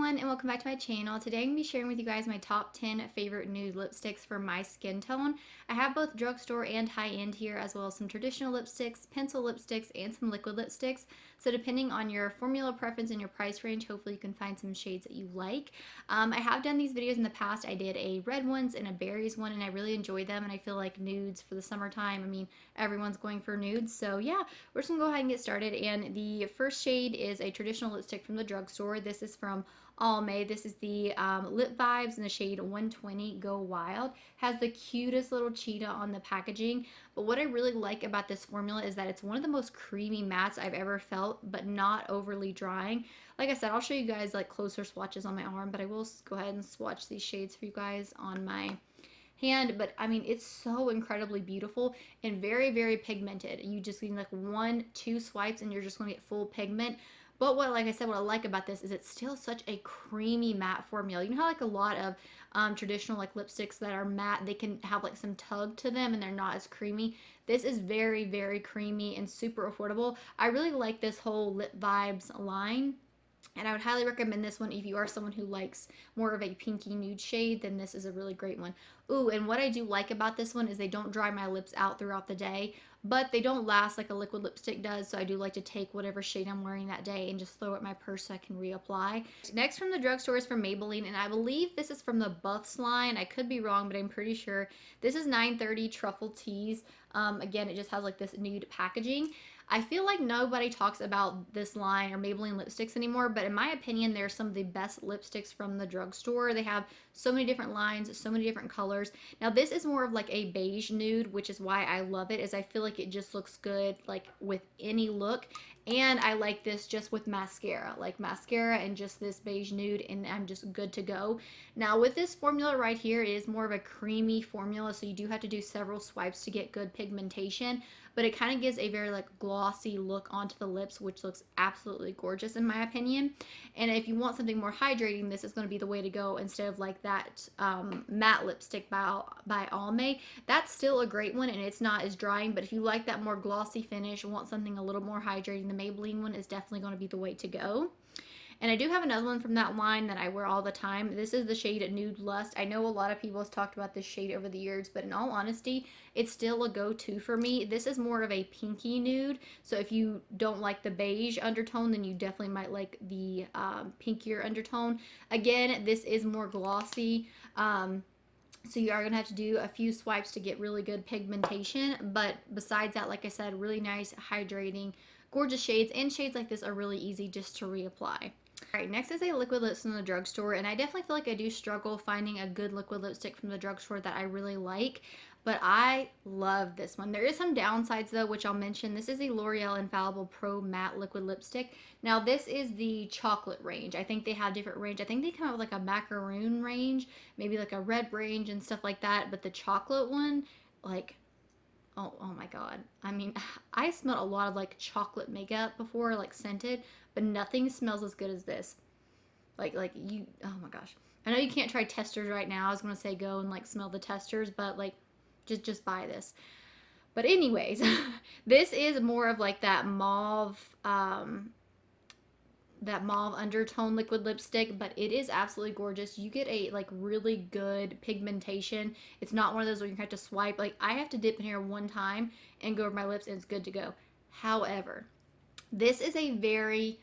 everyone, and welcome back to my channel. Today I'm going to be sharing with you guys my top 10 favorite nude lipsticks for my skin tone. I have both drugstore and high-end here, as well as some traditional lipsticks, pencil lipsticks, and some liquid lipsticks. So depending on your formula preference and your price range, hopefully you can find some shades that you like. I have done these videos in the past. I did a red ones and a berries one, and I really enjoyed them, and I feel like nudes for the summertime, I mean, everyone's going for nudes. So yeah, we're just going to go ahead and get started, and the first shade is a traditional lipstick from the drugstore. This is from Almay. This is the Lip Vibes in the shade 120 Go Wild. Has the cutest little cheetah on the packaging. But what I really like about this formula is that it's one of the most creamy mattes I've ever felt, but not overly drying. Like I said, I'll show you guys like closer swatches on my arm, but I will go ahead and swatch these shades for you guys on my hand. But I mean, it's so incredibly beautiful and very, very pigmented. You just need like 1-2 swipes and you're just going to get full pigment. But like I said, what I like about this is it's still such a creamy matte formula. You know how like a lot of traditional like lipsticks that are matte, they can have like some tug to them and they're not as creamy. This is very, very creamy and super affordable. I really like this whole Lip Vibes line. And I would highly recommend this one if you are someone who likes more of a pinky nude shade, then this is a really great one. Ooh, and what I do like about this one is they don't dry my lips out throughout the day, but they don't last like a liquid lipstick does, so I do like to take whatever shade I'm wearing that day and just throw it in my purse so I can reapply. Next from the drugstore is from Maybelline, and I believe this is from the Buffs line. I could be wrong, but I'm pretty sure. This is 930 Truffle Tease. Again, it just has like this nude packaging. I feel like nobody talks about this line or Maybelline lipsticks anymore, but in my opinion, they're some of the best lipsticks from the drugstore. They have so many different lines, so many different colors. Now, this is more of like a beige nude, which is why I love it, is I feel like it just looks good like with any look. And I like this just with mascara, like mascara and just this beige nude, and I'm just good to go. Now, with this formula right here, it is more of a creamy formula, so you do have to do several swipes to get good pigmentation, but it kind of gives a very like glossy look onto the lips, which looks absolutely gorgeous in my opinion. And if you want something more hydrating, this is going to be the way to go instead of like that matte lipstick by Almay. That's still a great one, and it's not as drying, but if you like that more glossy finish, want something a little more hydrating, the Maybelline one is definitely going to be the way to go. And I do have another one from that line that I wear all the time. This is the shade Nude Lust. I know a lot of people have talked about this shade over the years, but in all honesty, it's still a go-to for me. This is more of a pinky nude, so if you don't like the beige undertone, then you definitely might like the pinkier undertone. Again, this is more glossy. So you are going to have to do a few swipes to get really good pigmentation. But besides that, like I said, really nice, hydrating, gorgeous shades. And shades like this are really easy just to reapply. Alright, next is a liquid lipstick from the drugstore, and I definitely feel like I do struggle finding a good liquid lipstick from the drugstore that I really like, but I love this one. There is some downsides though, which I'll mention. This is the L'Oreal Infallible Pro Matte Liquid Lipstick. Now this is the chocolate range. I think they have different range. I think they come out with like a macaroon range, maybe like a red range and stuff like that, but the chocolate one, like, oh my god. I mean, I smelled a lot of like chocolate makeup before, like scented, but nothing smells as good as this. Like you, oh my gosh. I know you can't try testers right now. I was going to say go and like smell the testers, but like just buy this. But anyways, this is more of like that mauve undertone liquid lipstick, but it is absolutely gorgeous. You get a like really good pigmentation. It's not one of those where you have to swipe. Like I have to dip in here one time and go over my lips and it's good to go. However, this is a very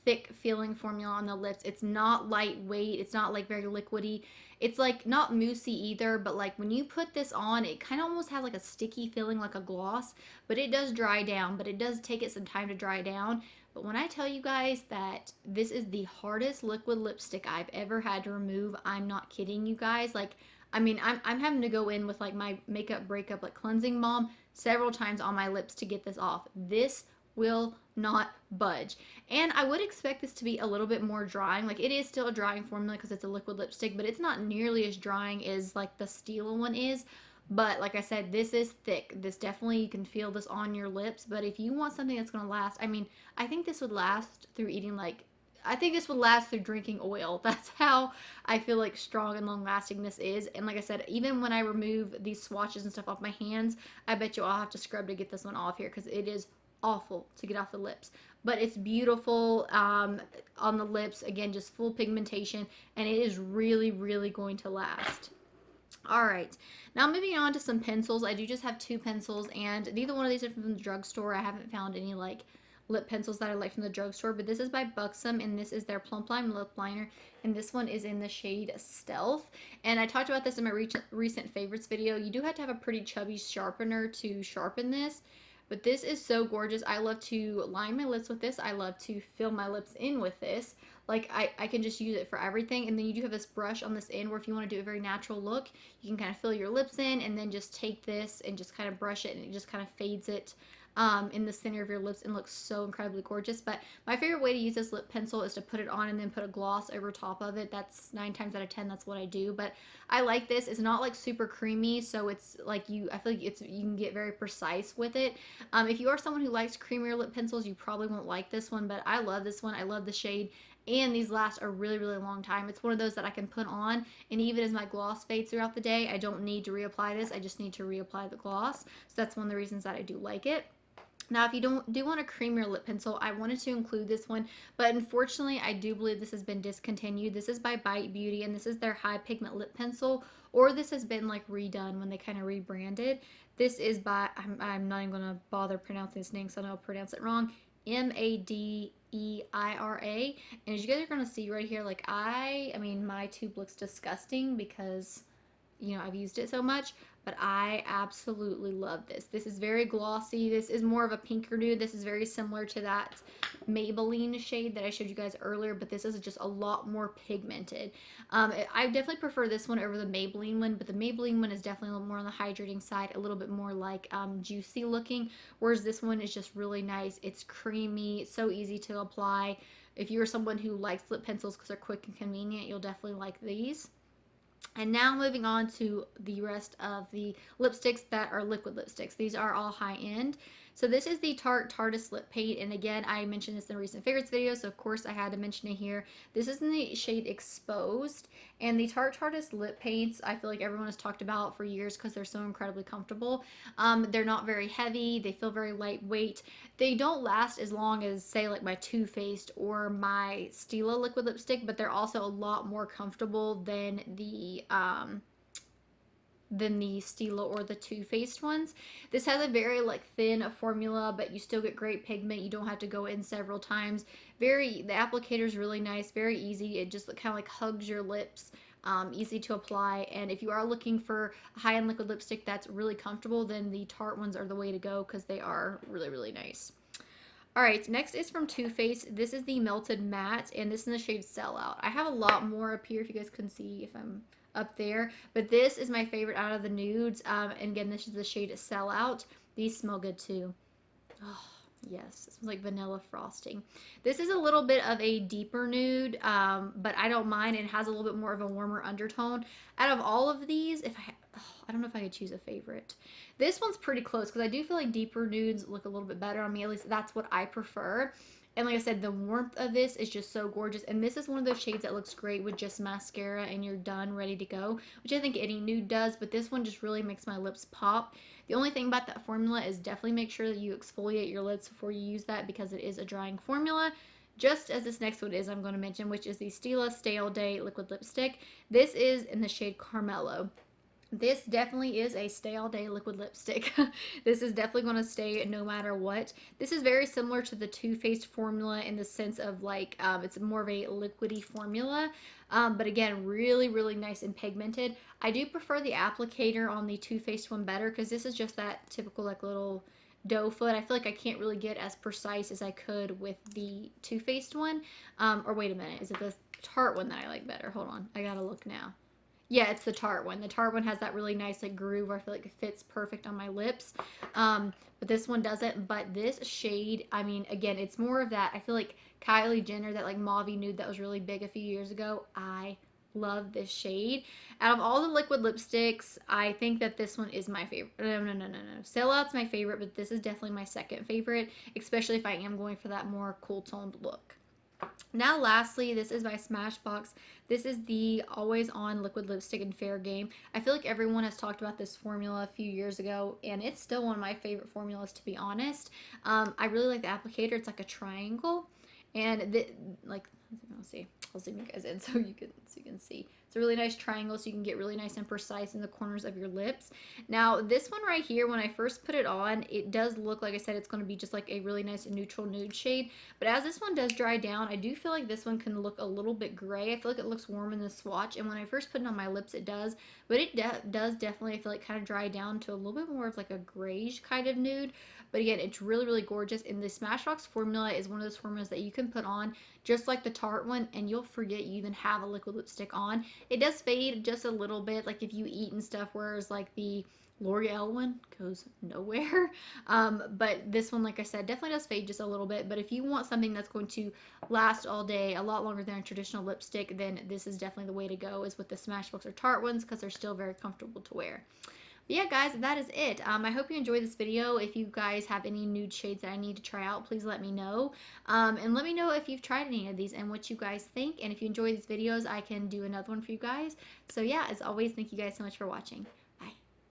thick feeling formula on the lips. It's not lightweight. It's not like very liquidy. It's like not moussey either, but like when you put this on, it kind of almost has like a sticky feeling, like a gloss, but it does dry down, but it does take it some time to dry down. But when I tell you guys that this is the hardest liquid lipstick I've ever had to remove, I'm not kidding you guys. Like, I mean, I'm having to go in with like my makeup breakup, like cleansing balm several times on my lips to get this off. This will not budge. And I would expect this to be a little bit more drying. Like it is still a drying formula because it's a liquid lipstick, but it's not nearly as drying as like the Stila one is. But like I said, this is thick. This definitely, you can feel this on your lips. But if you want something that's going to last, I mean, I think this would last through eating like, I think this would last through drinking oil. That's how I feel like strong and long lasting this is. And like I said, even when I remove these swatches and stuff off my hands, I bet you I'll have to scrub to get this one off here because it is awful to get off the lips, but it's beautiful on the lips. Again, just full pigmentation, and it is really, really going to last. All right, now moving on to some pencils. I do just have 2 pencils, and neither one of these are from the drugstore. I haven't found any like lip pencils that I like from the drugstore, but this is by Buxom, and this is their Plump Lime lip liner, and this one is in the shade Stealth. And I talked about this in my recent favorites video. You do have to have a pretty chubby sharpener to sharpen this, but this is so gorgeous. I love to line my lips with this. I love to fill my lips in with this. Like, I can just use it for everything. And then you do have this brush on this end where if you want to do a very natural look, you can kind of fill your lips in and then just take this and just kind of brush it, and it just kind of fades it in the center of your lips and looks so incredibly gorgeous. But my favorite way to use this lip pencil is to put it on and then put a gloss over top of it. That's 9 times out of 10 that's what I do. But I like this. It's not like super creamy, so it's like I feel like you can get very precise with it. If you are someone who likes creamier lip pencils, you probably won't like this one, but I love this one. I love the shade, and these last a really, really long time. It's one of those that I can put on, and even as my gloss fades throughout the day, I don't need to reapply this. I just need to reapply the gloss. So that's one of the reasons that I do like it. Now, if you do want a creamier lip pencil, I wanted to include this one, but unfortunately, I do believe this has been discontinued. This is by Bite Beauty, and this is their high pigment lip pencil, or this has been like redone when they kind of rebranded. This is by, I'm not even going to bother pronouncing this name, so I know I'll pronounce it wrong, Madeira. And as you guys are going to see right here, like I mean, my tube looks disgusting because, you know, I've used it so much, but I absolutely love this. This is very glossy. This is more of a pinker nude. This is very similar to that Maybelline shade that I showed you guys earlier, but this is just a lot more pigmented. I definitely prefer this one over the Maybelline one, but the Maybelline one is definitely a little more on the hydrating side, a little bit more like juicy looking, whereas this one is just really nice. It's creamy, so easy to apply. If you're someone who likes lip pencils because they're quick and convenient, you'll definitely like these. And now moving on to the rest of the lipsticks that are liquid lipsticks. These are all high end. So this is the Tarte Tarteist Lip Paint, and again, I mentioned this in a recent favorites video, so of course I had to mention it here. This is in the shade Exposed, and the Tarte Tarteist Lip Paints, I feel like everyone has talked about for years because they're so incredibly comfortable. They're not very heavy, they feel very lightweight. They don't last as long as, say, like my Too Faced or my Stila liquid lipstick, but they're also a lot more comfortable than the Stila or the Too Faced ones. This has a very like thin formula, but you still get great pigment. You don't have to go in several times. The applicator is really nice, very easy. It just kind of like hugs your lips. Easy to apply, and if you are looking for a high-end liquid lipstick that's really comfortable, then the Tarte ones are the way to go because they are really, really nice. Alright, next is from Too Faced. This is the Melted Matte, and this is in the shade Sellout. I have a lot more up here if you guys can see if I'm up there, but this is my favorite out of the nudes, and again, this is the shade Sellout. These smell good too. Oh, yes, it smells like vanilla frosting. This is a little bit of a deeper nude, but I don't mind. It has a little bit more of a warmer undertone. Out of all of these, I don't know if I could choose a favorite. This one's pretty close because I do feel like deeper nudes look a little bit better on me. At least that's what I prefer. And like I said, the warmth of this is just so gorgeous. And this is one of those shades that looks great with just mascara and you're done, ready to go, which I think any nude does. But this one just really makes my lips pop. The only thing about that formula is definitely make sure that you exfoliate your lips before you use that because it is a drying formula. Just as this next one is, I'm going to mention, which is the Stila Stay All Day Liquid Lipstick. This is in the shade Carmelo. This definitely is a stay all day liquid lipstick. This is definitely going to stay no matter what. This is very similar to the Too Faced formula in the sense of like it's more of a liquidy formula. But again, really, really nice and pigmented. I do prefer the applicator on the Too Faced one better because this is just that typical like little doe foot. I feel like I can't really get as precise as I could with the Too Faced one. Or wait a minute, is it the Tarte one that I like better? Hold on, I gotta look now. Yeah, it's the Tarte one. The Tarte one has that really nice like groove where I feel like it fits perfect on my lips. But this one doesn't. But this shade, I mean, again, it's more of that. I feel like Kylie Jenner, that like mauve nude that was really big a few years ago. I love this shade. Out of all the liquid lipsticks, I think that this one is my favorite. No. Sellout's my favorite, but this is definitely my second favorite, especially if I am going for that more cool toned look. Now, lastly, this is by Smashbox. This is the Always On Liquid Lipstick in Fair Game. I feel like everyone has talked about this formula a few years ago, and it's still one of my favorite formulas, to be honest. I really like the applicator. It's like a triangle, and like, let's see, I'll zoom you guys in so you can see. It's a really nice triangle, so you can get really nice and precise in the corners of your lips. Now, this one right here, when I first put it on, it does look, like I said, it's going to be just like a really nice neutral nude shade. But as this one does dry down, I do feel like this one can look a little bit gray. I feel like it looks warm in the swatch, and when I first put it on my lips, it does. But it does definitely, I feel like, kind of dry down to a little bit more of like a grayish kind of nude. But again, it's really, really gorgeous. And the Smashbox formula is one of those formulas that you can put on just like the Tarte one, and you'll forget you even have a liquid lipstick on. It does fade just a little bit, like if you eat and stuff, whereas like the L'Oreal one goes nowhere. But this one, like I said, definitely does fade just a little bit. But if you want something that's going to last all day, a lot longer than a traditional lipstick, then this is definitely the way to go, is with the Smashbox or Tarte ones, because they're still very comfortable to wear. But yeah, guys, that is it. I hope you enjoyed this video. If you guys have any nude shades that I need to try out, please let me know. And let me know if you've tried any of these and what you guys think. And if you enjoy these videos, I can do another one for you guys. So yeah, as always, thank you guys so much for watching.